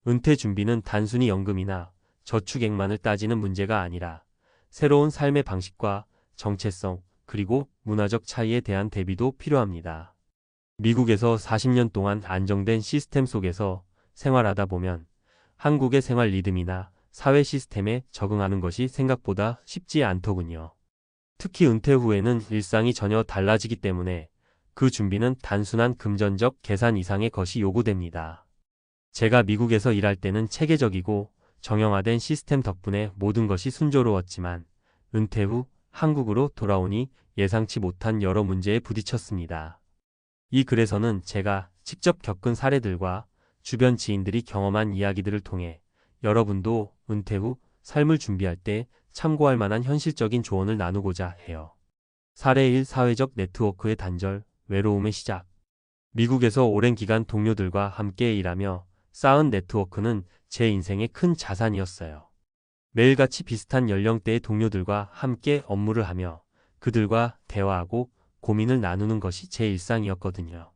은퇴 준비는 단순히 연금이나 저축액만을 따지는 문제가 아니라 새로운 삶의 방식과 정체성, 그리고 문화적 차이에 대한 대비도 필요합니다. 미국에서 40년 동안 안정된 시스템 속에서 생활하다 보면 한국의 생활 리듬이나 사회 시스템에 적응하는 것이 생각보다 쉽지 않더군요. 특히 은퇴 후에는 일상이 전혀 달라지기 때문에 그 준비는 단순한 금전적 계산 이상의 것이 요구됩니다. 제가 미국에서 일할 때는 체계적이고 정형화된 시스템 덕분에 모든 것이 순조로웠지만 은퇴 후 한국으로 돌아오니 예상치 못한 여러 문제에 부딪혔습니다. 이 글에서는 제가 직접 겪은 사례들과 주변 지인들이 경험한 이야기들을 통해 여러분도 은퇴 후 삶을 준비할 때 참고할 만한 현실적인 조언을 나누고자 해요. 사례 1. 사회적 네트워크의 단절, 외로움의 시작. 미국에서 오랜 기간 동료들과 함께 일하며 쌓은 네트워크는 제 인생의 큰 자산이었어요. 매일같이 비슷한 연령대의 동료들과 함께 업무를 하며 그들과 대화하고 고민을 나누는 것이 제 일상이었거든요.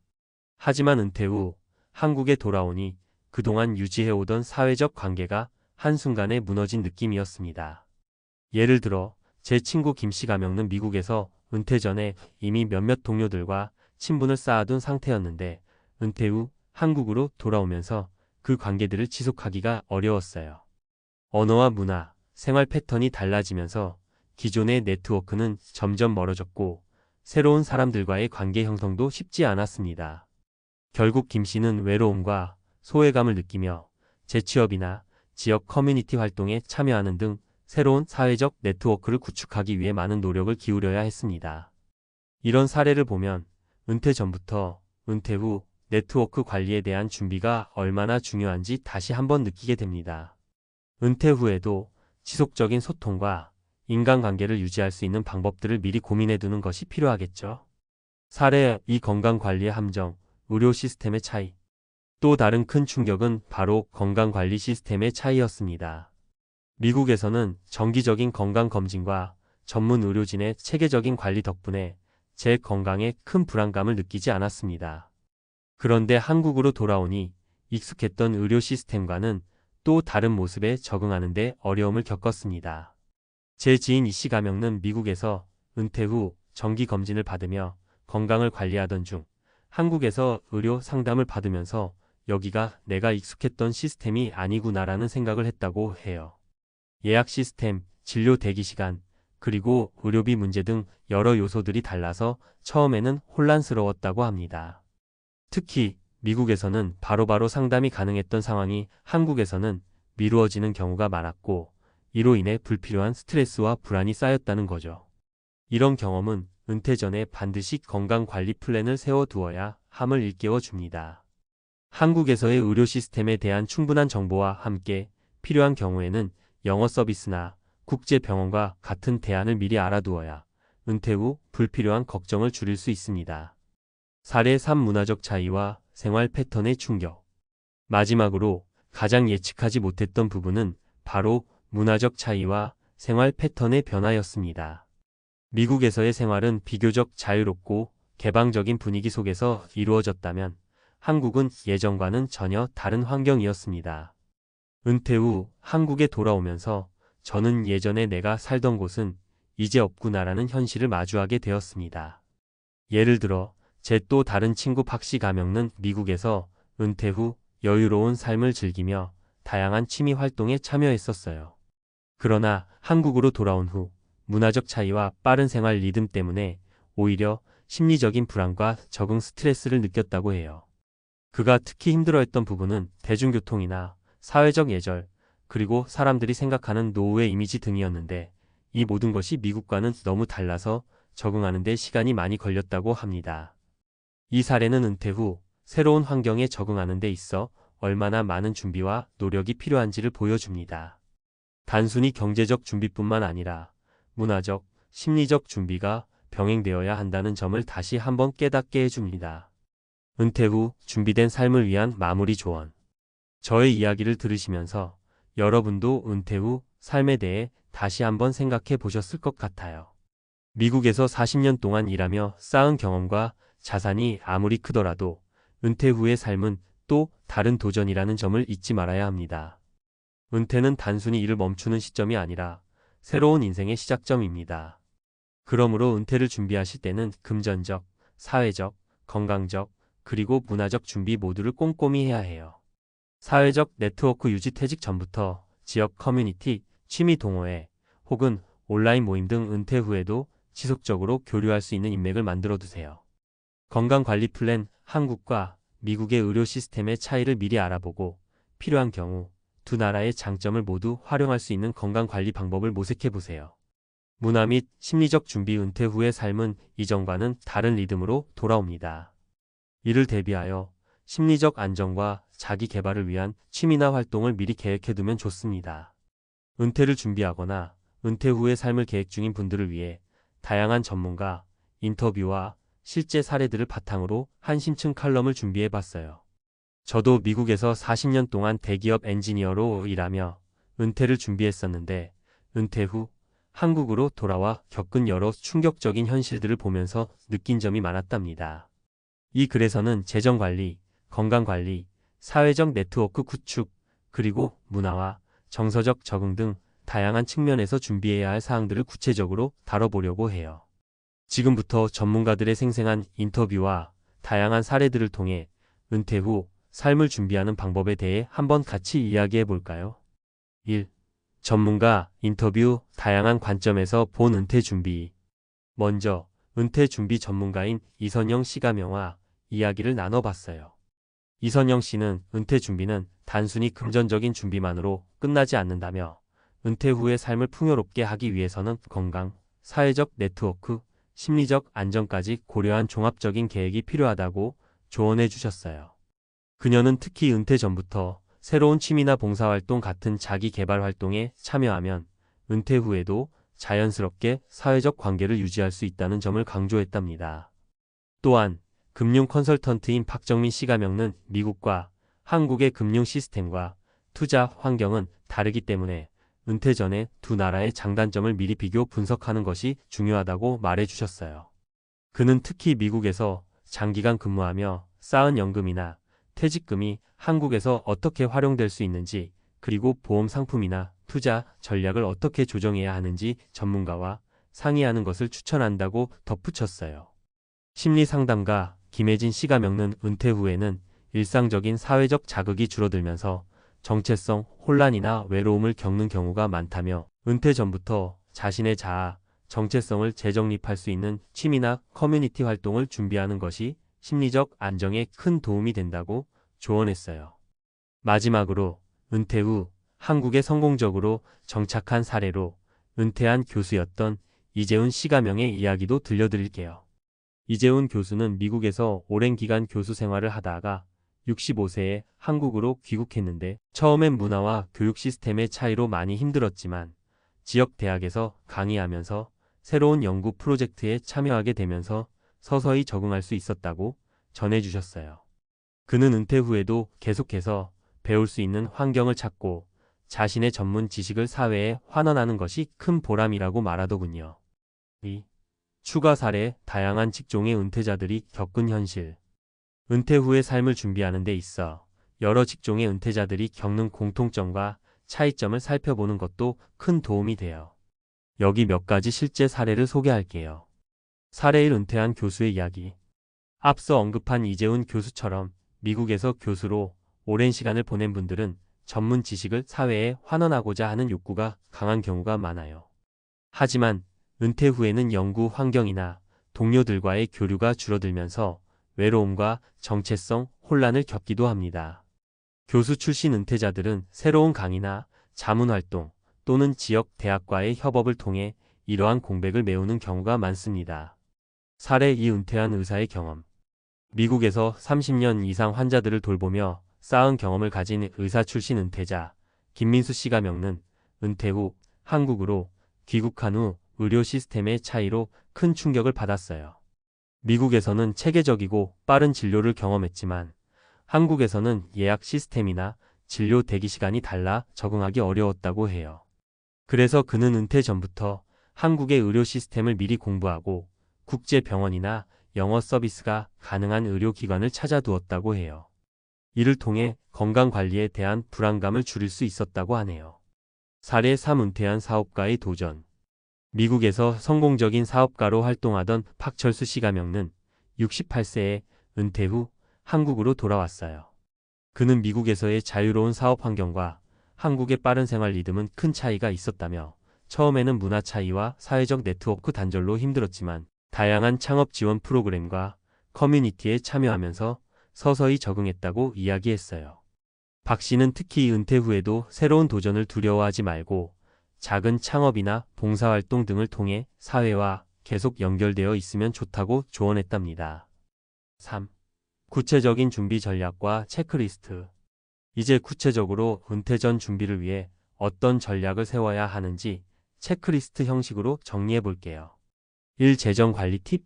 하지만 은퇴 후 한국에 돌아오니 그동안 유지해오던 사회적 관계가 한순간에 무너진 느낌이었습니다. 예를 들어 제 친구 김씨 가명은 미국에서 은퇴 전에 이미 몇몇 동료들과 친분을 쌓아둔 상태였는데 은퇴 후 한국으로 돌아오면서 그 관계들을 지속하기가 어려웠어요. 언어와 문화, 생활 패턴이 달라지면서 기존의 네트워크는 점점 멀어졌고 새로운 사람들과의 관계 형성도 쉽지 않았습니다. 결국 김 씨는 외로움과 소외감을 느끼며 재취업이나 지역 커뮤니티 활동에 참여하는 등 새로운 사회적 네트워크를 구축하기 위해 많은 노력을 기울여야 했습니다. 이런 사례를 보면 은퇴 전부터 은퇴 후 네트워크 관리에 대한 준비가 얼마나 중요한지 다시 한번 느끼게 됩니다. 은퇴 후에도 지속적인 소통과 인간관계를 유지할 수 있는 방법들을 미리 고민해 두는 것이 필요하겠죠. 사례 2. 건강관리의 함정, 의료 시스템의 차이. 또 다른 큰 충격은 바로 건강관리 시스템의 차이였습니다. 미국에서는 정기적인 건강검진과 전문 의료진의 체계적인 관리 덕분에 제 건강에 큰 불안감을 느끼지 않았습니다. 그런데 한국으로 돌아오니 익숙했던 의료 시스템과는 또 다른 모습에 적응하는 데 어려움을 겪었습니다. 제 지인 이씨 가명은 미국에서 은퇴 후 정기 검진을 받으며 건강을 관리하던 중 한국에서 의료 상담을 받으면서 여기가 내가 익숙했던 시스템이 아니구나라는 생각을 했다고 해요. 예약 시스템, 진료 대기 시간, 그리고 의료비 문제 등 여러 요소들이 달라서 처음에는 혼란스러웠다고 합니다. 특히 미국에서는 바로바로 상담이 가능했던 상황이 한국에서는 미루어지는 경우가 많았고 이로 인해 불필요한 스트레스와 불안이 쌓였다는 거죠. 이런 경험은 은퇴 전에 반드시 건강관리 플랜을 세워두어야 함을 일깨워 줍니다. 한국에서의 의료 시스템에 대한 충분한 정보와 함께 필요한 경우에는 영어 서비스나 국제병원과 같은 대안을 미리 알아두어야 은퇴 후 불필요한 걱정을 줄일 수 있습니다. 사례 3. 문화적 차이와 생활 패턴의 충격. 마지막으로 가장 예측하지 못했던 부분은 바로 문화적 차이와 생활 패턴의 변화였습니다. 미국에서의 생활은 비교적 자유롭고 개방적인 분위기 속에서 이루어졌다면 한국은 예전과는 전혀 다른 환경이었습니다. 은퇴 후 한국에 돌아오면서 저는 예전에 내가 살던 곳은 이제 없구나라는 현실을 마주하게 되었습니다. 예를 들어 제 또 다른 친구 박씨 가명은 미국에서 은퇴 후 여유로운 삶을 즐기며 다양한 취미 활동에 참여했었어요. 그러나 한국으로 돌아온 후 문화적 차이와 빠른 생활 리듬 때문에 오히려 심리적인 불안과 적응 스트레스를 느꼈다고 해요. 그가 특히 힘들어했던 부분은 대중교통이나 사회적 예절, 그리고 사람들이 생각하는 노후의 이미지 등이었는데 이 모든 것이 미국과는 너무 달라서 적응하는 데 시간이 많이 걸렸다고 합니다. 이 사례는 은퇴 후 새로운 환경에 적응하는 데 있어 얼마나 많은 준비와 노력이 필요한지를 보여줍니다. 단순히 경제적 준비뿐만 아니라 문화적, 심리적 준비가 병행되어야 한다는 점을 다시 한번 깨닫게 해줍니다. 은퇴 후 준비된 삶을 위한 마무리 조언. 저의 이야기를 들으시면서 여러분도 은퇴 후 삶에 대해 다시 한번 생각해 보셨을 것 같아요. 미국에서 40년 동안 일하며 쌓은 경험과 자산이 아무리 크더라도 은퇴 후의 삶은 또 다른 도전이라는 점을 잊지 말아야 합니다. 은퇴는 단순히 일을 멈추는 시점이 아니라 새로운 인생의 시작점입니다. 그러므로 은퇴를 준비하실 때는 금전적, 사회적, 건강적, 그리고 문화적 준비 모두를 꼼꼼히 해야 해요. 사회적 네트워크 유지 퇴직 전부터 지역 커뮤니티, 취미 동호회 혹은 온라인 모임 등 은퇴 후에도 지속적으로 교류할 수 있는 인맥을 만들어 두세요. 건강관리 플랜, 한국과 미국의 의료 시스템의 차이를 미리 알아보고 필요한 경우 두 나라의 장점을 모두 활용할 수 있는 건강관리 방법을 모색해 보세요. 문화 및 심리적 준비 은퇴 후의 삶은 이전과는 다른 리듬으로 돌아옵니다. 이를 대비하여 심리적 안정과 자기 개발을 위한 취미나 활동을 미리 계획해 두면 좋습니다. 은퇴를 준비하거나 은퇴 후의 삶을 계획 중인 분들을 위해 다양한 전문가, 인터뷰와 실제 사례들을 바탕으로 한심층 칼럼을 준비해 봤어요. 저도 미국에서 40년 동안 대기업 엔지니어로 일하며 은퇴를 준비했었는데 은퇴 후 한국으로 돌아와 겪은 여러 충격적인 현실들을 보면서 느낀 점이 많았답니다. 이 글에서는 재정관리, 건강관리, 사회적 네트워크 구축, 그리고 문화와 정서적 적응 등 다양한 측면에서 준비해야 할 사항들을 구체적으로 다뤄보려고 해요. 지금부터 전문가들의 생생한 인터뷰와 다양한 사례들을 통해 은퇴 후 삶을 준비하는 방법에 대해 한번 같이 이야기해 볼까요? 1. 전문가 인터뷰 다양한 관점에서 본 은퇴 준비. 먼저 은퇴 준비 전문가인 이선영 씨가 이야기를 나눠봤어요. 이선영 씨는 은퇴 준비는 단순히 금전적인 준비만으로 끝나지 않는다며 은퇴 후의 삶을 풍요롭게 하기 위해서는 건강, 사회적 네트워크, 심리적 안정까지 고려한 종합적인 계획이 필요하다고 조언해 주셨어요. 그녀는 특히 은퇴 전부터 새로운 취미나 봉사활동 같은 자기 개발 활동에 참여하면 은퇴 후에도 자연스럽게 사회적 관계를 유지할 수 있다는 점을 강조했답니다. 또한 금융 컨설턴트인 박정민 씨가 미국과 한국의 금융 시스템과 투자 환경은 다르기 때문에 은퇴 전에 두 나라의 장단점을 미리 비교 분석하는 것이 중요하다고 말해 주셨어요. 그는 특히 미국에서 장기간 근무하며 쌓은 연금이나 퇴직금이 한국에서 어떻게 활용될 수 있는지, 그리고 보험 상품이나 투자 전략을 어떻게 조정해야 하는지 전문가와 상의하는 것을 추천한다고 덧붙였어요. 심리 상담가 김혜진 씨가 은퇴 후에는 일상적인 사회적 자극이 줄어들면서 정체성, 혼란이나 외로움을 겪는 경우가 많다며 은퇴 전부터 자신의 자아, 정체성을 재정립할 수 있는 취미나 커뮤니티 활동을 준비하는 것이 심리적 안정에 큰 도움이 된다고 조언했어요. 마지막으로 은퇴 후 한국에 성공적으로 정착한 사례로 은퇴한 교수였던 이재훈 씨가명의 이야기도 들려드릴게요. 이재훈 교수는 미국에서 오랜 기간 교수 생활을 하다가 65세에 한국으로 귀국했는데 처음엔 문화와 교육 시스템의 차이로 많이 힘들었지만 지역 대학에서 강의하면서 새로운 연구 프로젝트에 참여하게 되면서 서서히 적응할 수 있었다고 전해주셨어요. 그는 은퇴 후에도 계속해서 배울 수 있는 환경을 찾고 자신의 전문 지식을 사회에 환원하는 것이 큰 보람이라고 말하더군요. 2. 추가 사례, 다양한 직종의 은퇴자들이 겪은 현실. 은퇴 후의 삶을 준비하는 데 있어 여러 직종의 은퇴자들이 겪는 공통점과 차이점을 살펴보는 것도 큰 도움이 돼요. 여기 몇 가지 실제 사례를 소개할게요. 사례 1. 은퇴한 교수의 이야기. 앞서 언급한 이재훈 교수처럼 미국에서 교수로 오랜 시간을 보낸 분들은 전문 지식을 사회에 환원하고자 하는 욕구가 강한 경우가 많아요. 하지만 은퇴 후에는 연구 환경이나 동료들과의 교류가 줄어들면서 외로움과 정체성, 혼란을 겪기도 합니다. 교수 출신 은퇴자들은 새로운 강의나 자문활동 또는 지역 대학과의 협업을 통해 이러한 공백을 메우는 경우가 많습니다. 사례 2. 은퇴한 의사의 경험. 미국에서 30년 이상 환자들을 돌보며 쌓은 경험을 가진 의사 출신 은퇴자 김민수 씨가 은퇴 후 한국으로 귀국한 후 의료 시스템의 차이로 큰 충격을 받았어요. 미국에서는 체계적이고 빠른 진료를 경험했지만 한국에서는 예약 시스템이나 진료 대기 시간이 달라 적응하기 어려웠다고 해요. 그래서 그는 은퇴 전부터 한국의 의료 시스템을 미리 공부하고 국제 병원이나 영어 서비스가 가능한 의료기관을 찾아두었다고 해요. 이를 통해 건강관리에 대한 불안감을 줄일 수 있었다고 하네요. 사례 3. 은퇴한 사업가의 도전. 미국에서 성공적인 사업가로 활동하던 박철수 씨가명는 68세에 은퇴 후 한국으로 돌아왔어요. 그는 미국에서의 자유로운 사업 환경과 한국의 빠른 생활 리듬은 큰 차이가 있었다며 처음에는 문화 차이와 사회적 네트워크 단절로 힘들었지만 다양한 창업 지원 프로그램과 커뮤니티에 참여하면서 서서히 적응했다고 이야기했어요. 박 씨는 특히 은퇴 후에도 새로운 도전을 두려워하지 말고 작은 창업이나 봉사활동 등을 통해 사회와 계속 연결되어 있으면 좋다고 조언했답니다. 3. 구체적인 준비 전략과 체크리스트. 이제 구체적으로 은퇴 전 준비를 위해 어떤 전략을 세워야 하는지 체크리스트 형식으로 정리해 볼게요. 1. 재정 관리 팁.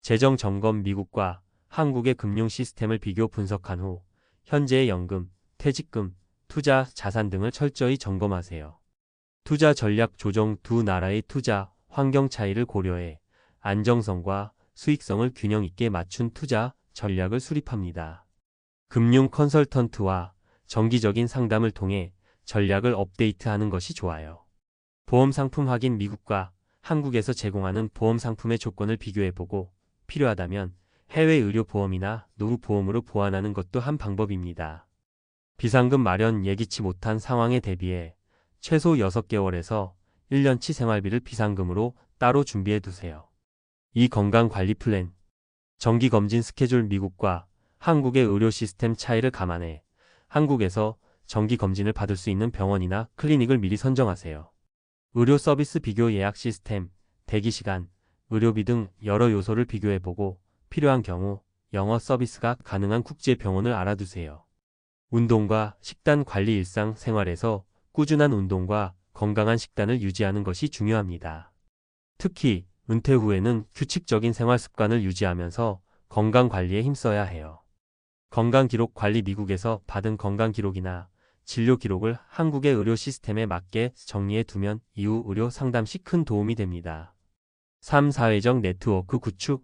재정 점검. 미국과 한국의 금융 시스템을 비교 분석한 후 현재의 연금, 퇴직금, 투자, 자산 등을 철저히 점검하세요. 투자 전략 조정. 두 나라의 투자 환경 차이를 고려해 안정성과 수익성을 균형 있게 맞춘 투자 전략을 수립합니다. 금융 컨설턴트와 정기적인 상담을 통해 전략을 업데이트하는 것이 좋아요. 보험 상품 확인. 미국과 한국에서 제공하는 보험 상품의 조건을 비교해보고 필요하다면 해외 의료 보험이나 노후 보험으로 보완하는 것도 한 방법입니다. 비상금 마련. 예기치 못한 상황에 대비해 최소 6개월에서 1년치 생활비를 비상금으로 따로 준비해 두세요. 이 건강관리 플랜. 정기검진 스케줄. 미국과 한국의 의료 시스템 차이를 감안해 한국에서 정기검진을 받을 수 있는 병원이나 클리닉을 미리 선정하세요. 의료 서비스 비교. 예약 시스템, 대기시간, 의료비 등 여러 요소를 비교해보고 필요한 경우 영어 서비스가 가능한 국제병원을 알아두세요. 운동과 식단 관리. 일상 생활에서 꾸준한 운동과 건강한 식단을 유지하는 것이 중요합니다. 특히 은퇴 후에는 규칙적인 생활 습관을 유지하면서 건강 관리에 힘써야 해요. 건강기록 관리. 미국에서 받은 건강기록이나 진료 기록을 한국의 의료 시스템에 맞게 정리해 두면 이후 의료 상담 시 큰 도움이 됩니다. 3. 사회적 네트워크 구축.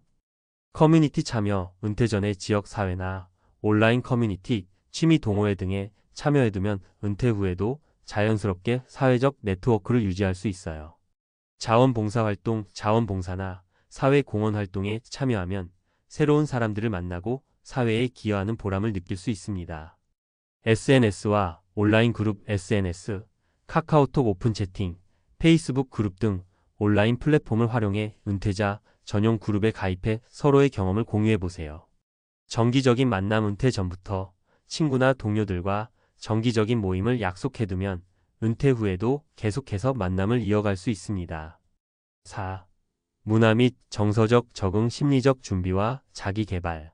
커뮤니티 참여. 은퇴 전에 지역 사회나 온라인 커뮤니티, 취미 동호회 등에 참여해두면 은퇴 후에도 자연스럽게 사회적 네트워크를 유지할 수 있어요. 자원봉사활동. 자원봉사나 사회공헌 활동에 참여하면 새로운 사람들을 만나고 사회에 기여하는 보람을 느낄 수 있습니다. SNS와 온라인 그룹. SNS, 카카오톡 오픈 채팅, 페이스북 그룹 등 온라인 플랫폼을 활용해 은퇴자 전용 그룹에 가입해 서로의 경험을 공유해보세요. 정기적인 만남. 은퇴 전부터 친구나 동료들과 정기적인 모임을 약속해두면 은퇴 후에도 계속해서 만남을 이어갈 수 있습니다. 4. 문화 및 정서적 적응. 심리적 준비와 자기 개발.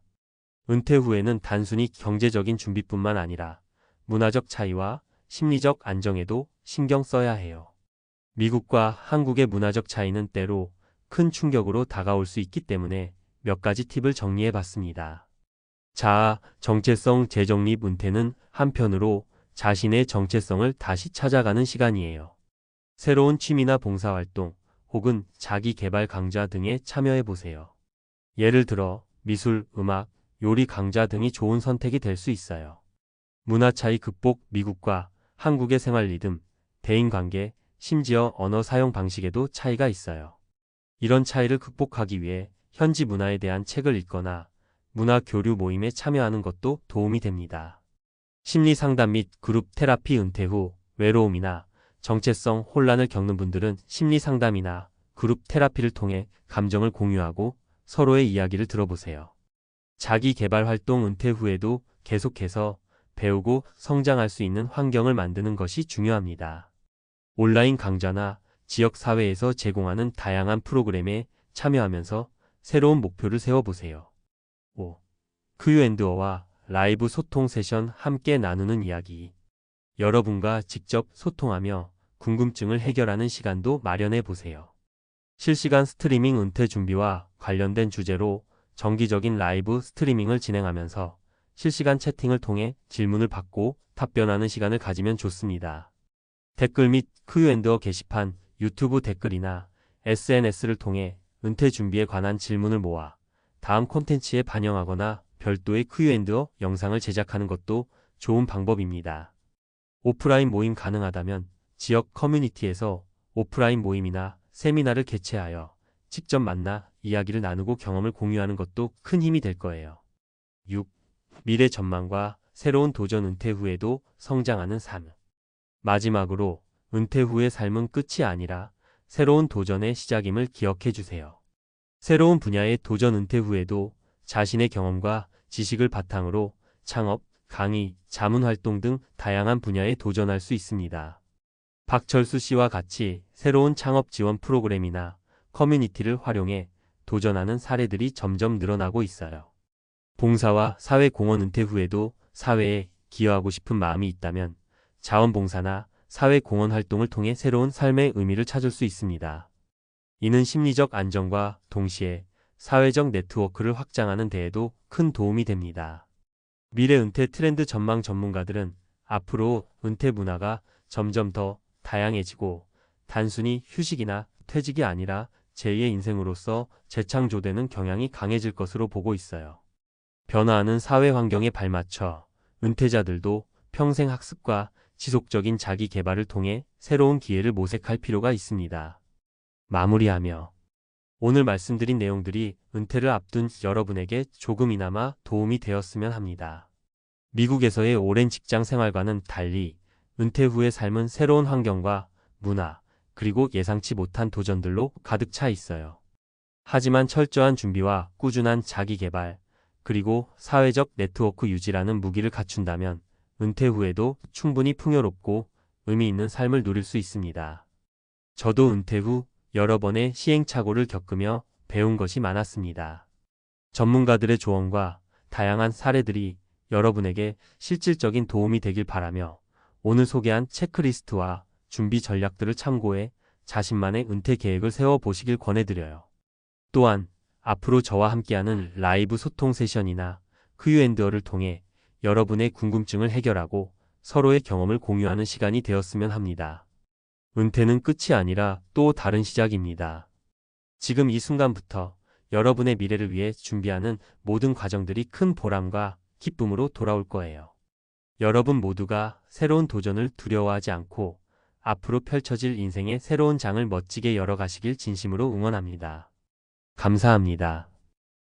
은퇴 후에는 단순히 경제적인 준비뿐만 아니라 문화적 차이와 심리적 안정에도 신경 써야 해요. 미국과 한국의 문화적 차이는 때로 큰 충격으로 다가올 수 있기 때문에 몇 가지 팁을 정리해 봤습니다. 자아, 정체성 재정립. 은퇴는 한편으로 자신의 정체성을 다시 찾아가는 시간이에요. 새로운 취미나 봉사활동 혹은 자기 개발 강좌 등에 참여해 보세요. 예를 들어 미술, 음악, 요리 강좌 등이 좋은 선택이 될 수 있어요. 문화 차이 극복. 미국과 한국의 생활 리듬, 대인관계, 심지어 언어 사용 방식에도 차이가 있어요. 이런 차이를 극복하기 위해 현지 문화에 대한 책을 읽거나 문화 교류 모임에 참여하는 것도 도움이 됩니다. 심리 상담 및 그룹 테라피. 은퇴 후 외로움이나 정체성 혼란을 겪는 분들은 심리 상담이나 그룹 테라피를 통해 감정을 공유하고 서로의 이야기를 들어보세요. 자기 개발 활동. 은퇴 후에도 계속해서 배우고 성장할 수 있는 환경을 만드는 것이 중요합니다. 온라인 강좌나 지역 사회에서 제공하는 다양한 프로그램에 참여하면서 새로운 목표를 세워보세요. 5. Q&A와 라이브 소통 세션. 함께 나누는 이야기. 여러분과 직접 소통하며 궁금증을 해결하는 시간도 마련해 보세요. 실시간 스트리밍. 은퇴 준비와 관련된 주제로 정기적인 라이브 스트리밍을 진행하면서 실시간 채팅을 통해 질문을 받고 답변하는 시간을 가지면 좋습니다. 댓글 및 Q&A 게시판, 유튜브 댓글이나 SNS를 통해 은퇴 준비에 관한 질문을 모아 다음 콘텐츠에 반영하거나 별도의 Q&A 영상을 제작하는 것도 좋은 방법입니다. 오프라인 모임 가능하다면 지역 커뮤니티에서 오프라인 모임이나 세미나를 개최하여 직접 만나 이야기를 나누고 경험을 공유하는 것도 큰 힘이 될 거예요. 6. 미래 전망과 새로운 도전. 은퇴 후에도 성장하는 삶. 마지막으로 은퇴 후의 삶은 끝이 아니라 새로운 도전의 시작임을 기억해 주세요. 새로운 분야의 도전. 은퇴 후에도 자신의 경험과 지식을 바탕으로 창업, 강의, 자문활동 등 다양한 분야에 도전할 수 있습니다. 박철수 씨와 같이 새로운 창업 지원 프로그램이나 커뮤니티를 활용해 도전하는 사례들이 점점 늘어나고 있어요. 봉사와 사회공헌. 은퇴 후에도 사회에 기여하고 싶은 마음이 있다면 자원봉사나 사회공헌 활동을 통해 새로운 삶의 의미를 찾을 수 있습니다. 이는 심리적 안정과 동시에 사회적 네트워크를 확장하는 데에도 큰 도움이 됩니다. 미래 은퇴 트렌드 전망. 전문가들은 앞으로 은퇴 문화가 점점 더 다양해지고 단순히 휴식이나 퇴직이 아니라 제2의 인생으로서 재창조되는 경향이 강해질 것으로 보고 있어요. 변화하는 사회 환경에 발맞춰 은퇴자들도 평생 학습과 지속적인 자기 개발을 통해 새로운 기회를 모색할 필요가 있습니다. 마무리하며 오늘 말씀드린 내용들이 은퇴를 앞둔 여러분에게 조금이나마 도움이 되었으면 합니다. 미국에서의 오랜 직장 생활과는 달리 은퇴 후의 삶은 새로운 환경과 문화, 그리고 예상치 못한 도전들로 가득 차 있어요. 하지만 철저한 준비와 꾸준한 자기 개발, 그리고 사회적 네트워크 유지라는 무기를 갖춘다면 은퇴 후에도 충분히 풍요롭고 의미 있는 삶을 누릴 수 있습니다. 저도 은퇴 후 여러 번의 시행착오를 겪으며 배운 것이 많았습니다. 전문가들의 조언과 다양한 사례들이 여러분에게 실질적인 도움이 되길 바라며 오늘 소개한 체크리스트와 준비 전략들을 참고해 자신만의 은퇴 계획을 세워보시길 권해드려요. 또한 앞으로 저와 함께하는 라이브 소통 세션이나 Q&A를 통해 여러분의 궁금증을 해결하고 서로의 경험을 공유하는 시간이 되었으면 합니다. 은퇴는 끝이 아니라 또 다른 시작입니다. 지금 이 순간부터 여러분의 미래를 위해 준비하는 모든 과정들이 큰 보람과 기쁨으로 돌아올 거예요. 여러분 모두가 새로운 도전을 두려워하지 않고 앞으로 펼쳐질 인생의 새로운 장을 멋지게 열어가시길 진심으로 응원합니다. 감사합니다.